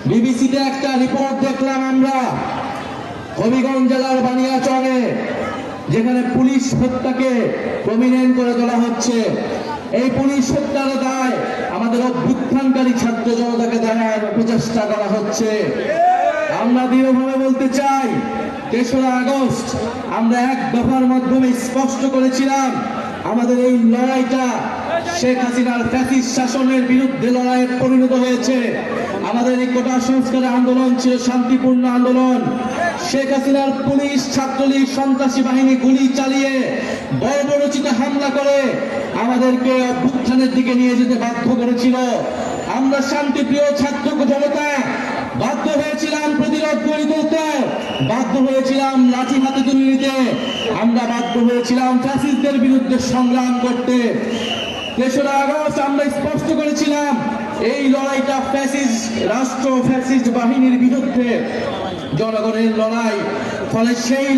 বিবিসিতে একটা রিপোর্ট দেখলাম আমরা হবিগঞ্জ জেলার বানিয়াচরে, যেখানে পুলিশ হত্যাকে প্রমিনেন্ট করে তোলা হচ্ছে। এই পুলিশ হত্যার দায় আমাদের অভ্যুত্থানকারী ছাত্র জনতাকে দেওয়ার প্রচেষ্টা করা হচ্ছে। আমরা দৃঢ়ভাবে বলতে চাই, ৩রা আগস্ট আমরা এক দফার মাধ্যমে স্পষ্ট করেছিলাম আমাদের এই লড়াইটা শেখ হাসিনার ফ্যাসিস্ট শাসনের বিরুদ্ধে লড়াইয়ে পরিণত হয়েছে। আমাদের এই কোটা সংস্কার আন্দোলন ছিল শান্তিপূর্ণ আন্দোলন। শেখ হাসিনার পুলিশ, ছাত্রলীগ, সন্ত্রাসী বাহিনী গুলি চালিয়ে বর্বরচিত হামলা করে আমাদেরকে অভ্যুত্থানের দিকে নিয়ে যেতে বাধ্য করেছিল। আমরা শান্তিপ্রিয় ছাত্র জনতা বাধ্য হয়েছিলাম প্রতিরোধ গড়ে তুলতে, বাধ্য হয়েছিলাম লাঠি হাতে তুলে নিতে, আমরা বাধ্য হয়েছিলাম ফ্যাসিস্টদের বিরুদ্ধে সংগ্রাম করতে। ৩রা আগস্ট আমরা স্পষ্ট করেছিলাম এই লড়াইটা ফ্যাসিস্ট রাষ্ট্র, ফ্যাসিস্ট বাহিনীর বিরুদ্ধে জনগণের লড়াই। ফলে সেই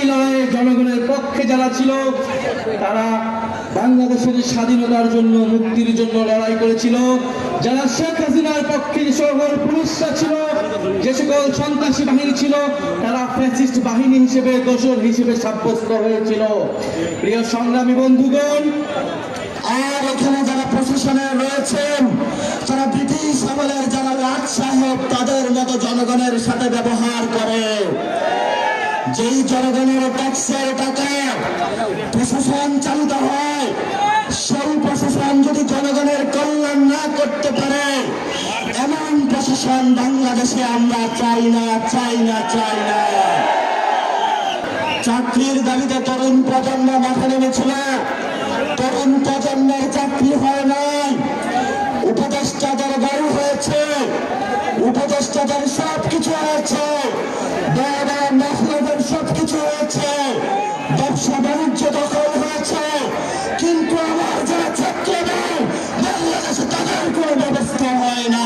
লড়াইয়ে জনগণের পক্ষে যারা ছিল তারা বাংলাদেশের স্বাধীনতার জন্য, মুক্তির জন্য লড়াই করেছিল। যারা শেখ হাসিনার পক্ষে যে সকল পুলিশরা ছিল, যে সকল সন্ত্রাসী বাহিনী ছিল, তারা ফ্যাসিস্ট বাহিনী হিসেবে, দোসর হিসেবে সাব্যস্ত হয়েছিল। প্রিয় সংগ্রামী বন্ধুগণ, আর এখানে যারা প্রশাসনে রয়েছেন, তারা ব্রিটিশ আমলের যারা লাট সাহেব, তাদের মতো জনগণের সাথে ব্যবহার করে। যেই জনগণের ট্যাক্সের টাকা প্রশাসন চালিত হয়, সেই প্রশাসন যদি জনগণের কল্যাণ না করতে পারে, এমন প্রশাসন বাংলাদেশে আমরা চাই না, চাই না, চাই না। চাকরির দাবিতে তরুণ প্রজন্ম মাঠে নেমেছিল। তরুণ প্রজন্মের চাকরি হয় নাই, উপদেষ্টাদের বাড়ি হয়েছে, উপদেষ্টাদের সবকিছু হয়েছে, মহিলাদের সবকিছু হয়েছে, ব্যবসা বাণিজ্য দখল হয়েছে, কিন্তু আমার যারা ছাত্রদের বাংলাদেশে তাদের কোনো ব্যবস্থা হয় না।